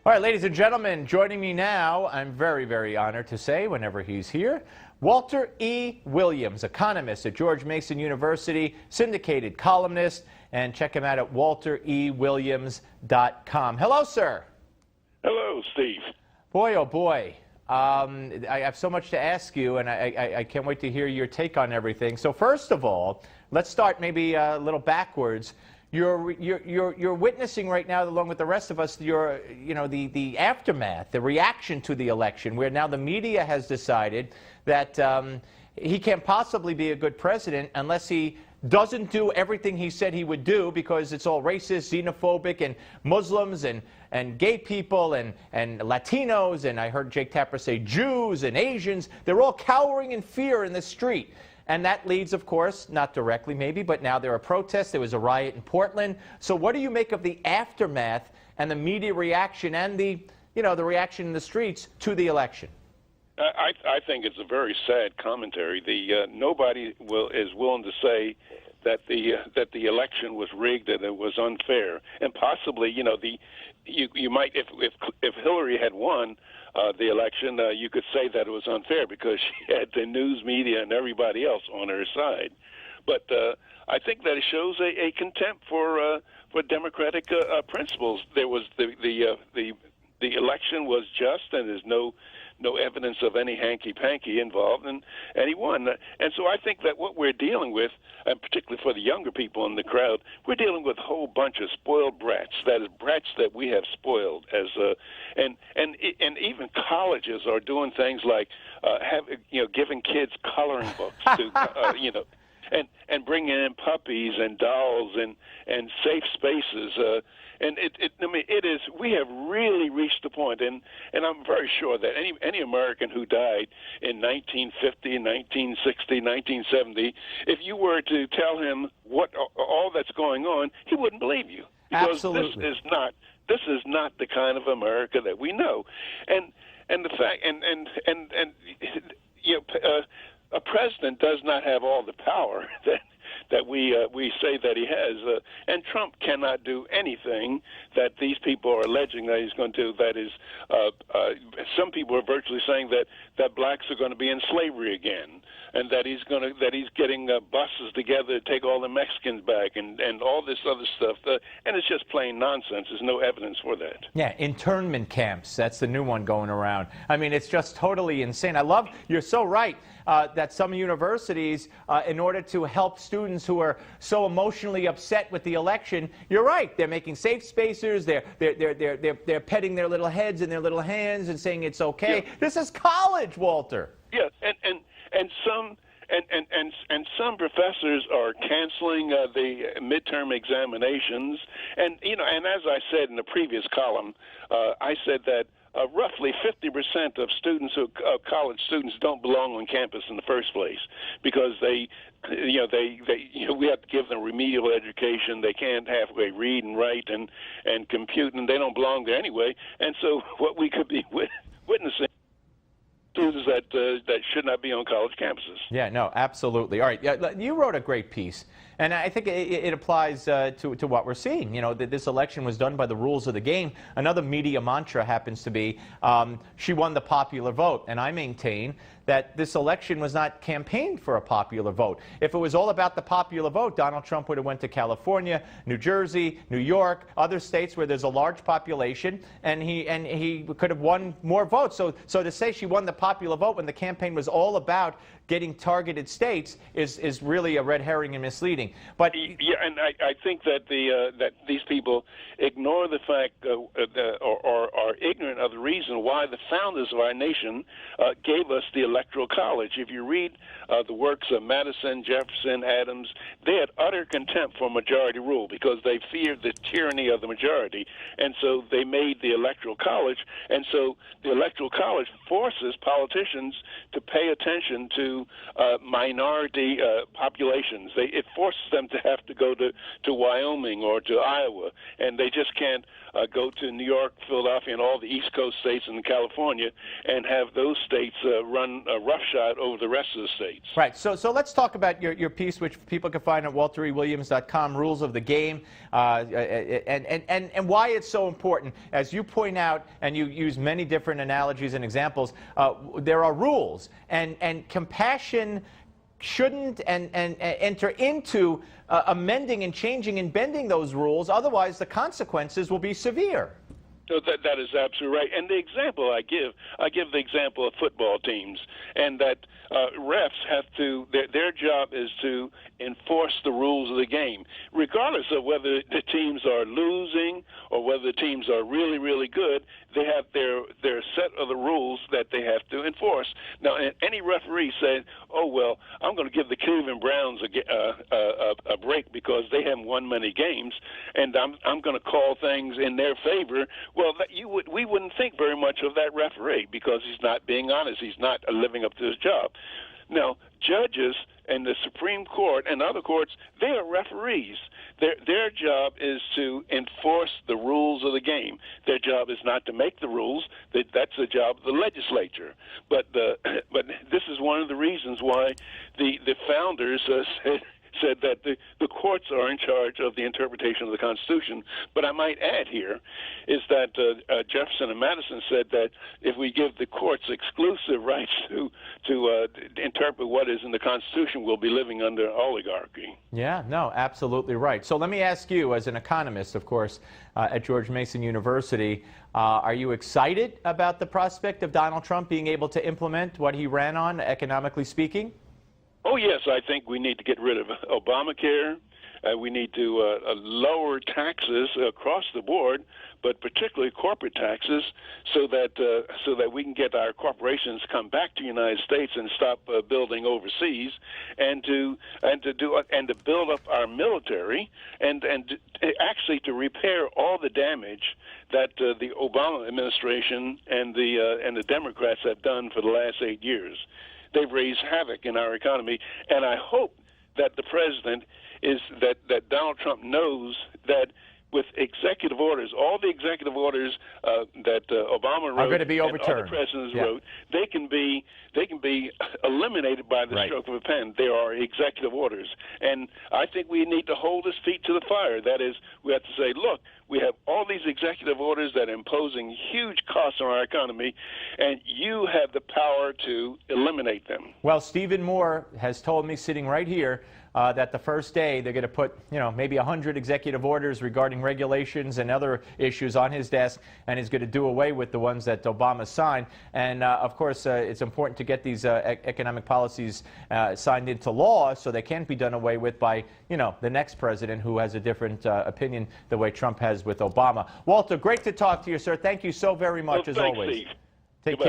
All right, ladies and gentlemen, joining me now, I'm very, very honored to say, whenever he's here, Walter E. Williams, economist at George Mason University, syndicated columnist, and check him out at walterewilliams.com. Hello, sir. Hello, Steve. Boy, oh boy. I have so much to ask you, and I can't wait to hear your take on everything. So first of all, let's start maybe a little backwards. You're witnessing right now, along with the rest of us, the aftermath, the reaction to the election, where now the media has decided that he can't possibly be a good president unless he doesn't do everything he said he would do, because it's all racist, xenophobic, and Muslims and gay people and Latinos, and I heard Jake Tapper say Jews and Asians. They're all cowering in fear in the street. And that leads, of course, not directly maybe, but now there are protests. There was a riot in Portland. So what do you make of the aftermath and the media reaction and the reaction in the streets to the election? I think it's a very sad commentary. Nobody is willing to say that the election was rigged, that it was unfair, and possibly, you might, if Hillary had won the election, you could say that it was unfair because she had the news media and everybody else on her side. But I think that it shows a contempt for democratic principles. There was the election was just, and there's no evidence of any hanky-panky involved, and he won. And so I think that what we're dealing with, and particularly for the younger people in the crowd, we're dealing with a whole bunch of spoiled brats. That is, brats that we have spoiled. And even colleges are doing things like giving kids coloring books to and bringing in puppies and dolls and safe spaces. And it is. We have really reached the point, and I'm very sure that any American who died in 1950, 1960, 1970, if you were to tell him what all that's going on, he wouldn't believe you, because Absolutely. This is not the kind of America that we know, and the fact a president does not have all the power that we say that he has, and Trump cannot do anything that these people are alleging that he's going to do. That is, some people are virtually saying that blacks are going to be in slavery again, and that he's getting buses together to take all the Mexicans back, and all this other stuff, and it's just plain nonsense. There's no evidence for that. Yeah, internment camps. That's the new one going around. I mean, it's just totally insane. You're so right that some universities, in order to help students who are so emotionally upset with the election, you're right. They're making safe spacers. They're petting their little heads and their little hands and saying it's okay. Yeah. This is college, Walter. Yeah, and some professors are canceling the midterm examinations, and as I said in the previous column, I said that roughly 50% of college students don't belong on campus in the first place, because we have to give them remedial education. They can't halfway read and write and compute, and they don't belong there anyway. And so what we could be witnessing students that should not be on college campuses. Yeah, no, absolutely. All right, yeah, you wrote a great piece, and I think it applies to what we're seeing. That this election was done by the rules of the game. Another media mantra happens to be, she won the popular vote, and I maintain that this election was not campaigned for a popular vote. If it was all about the popular vote, Donald Trump would have went to California, New Jersey, New York, other states where there's a large population, and he could have won more votes. So to say she won the popular vote when the campaign was all about getting targeted states is really a red herring and misleading. But yeah, and I think that that these people ignore the fact or are ignorant of the reason why the founders of our nation gave us the Electoral College. If you read the works of Madison, Jefferson, Adams, they had utter contempt for majority rule because they feared the tyranny of the majority, and so they made the Electoral College. And so the Electoral College forces politicians to pay attention to minority populations. It forces forces them to have to go to Wyoming or to Iowa, and they just can't go to New York, Philadelphia, and all the East Coast states and California and have those states run roughshod over the rest of the states. Right. So let's talk about your piece, which people can find at walterewilliams.com, Rules of the Game, and why it's so important. As you point out, and you use many different analogies and examples, there are rules, and compassion shouldn't enter into amending and changing and bending those rules. Otherwise, the consequences will be severe. So that is absolutely right. And the example I give the example of football teams, and that refs have to, their job is to enforce the rules of the game, regardless of whether the teams are losing or whether the teams are really, really good. They have their set of the rules that they have to enforce. Now, any referee says, "Oh well, I'm going to give the Cleveland Browns a break because they haven't won many games, and I'm going to call things in their favor." Well, we wouldn't think very much of that referee because he's not being honest. He's not living up to his job. Now, judges and the Supreme Court and other courts, they are referees. Their job is to enforce the rules of the game. Their job is not to make the rules. That's the job of the legislature. But this is one of the reasons why the founders said that the courts are in charge of the interpretation of the Constitution. But I might add here is that Jefferson and Madison said that if we give the courts exclusive rights to interpret what is in the Constitution, we'll be living under oligarchy. Yeah, no, absolutely right. So let me ask you, as an economist, of course, at George Mason University, are you excited about the prospect of Donald Trump being able to implement what he ran on, economically speaking? Oh, yes, I think we need to get rid of Obamacare. We need to lower taxes across the board, but particularly corporate taxes, so that we can get our corporations to come back to the United States and stop building overseas, and to build up our military, and actually to repair all the damage that the Obama administration and the Democrats have done for the last 8 years. They've raised havoc in our economy, and I hope that the president that Donald Trump knows that with executive orders, all the executive orders that Obama wrote are going to be overturned. And other presidents wrote, they can be eliminated by the stroke of a pen. They are executive orders, and I think we need to hold his feet to the fire. That is, we have to say, look, we have all these executive orders that are imposing huge costs on our economy, and you have the power to eliminate them. Well, Stephen Moore has told me, sitting right here, that the first day they're going to put, maybe 100 executive orders regarding regulations and other issues on his desk, and he's going to do away with the ones that Obama signed. And of course, it's important to get these economic policies signed into law so they can't be done away with by, the next president who has a different opinion the way Trump has with Obama. Walter, great to talk to you, sir. Thank you so very much, as always. Steve. Take care.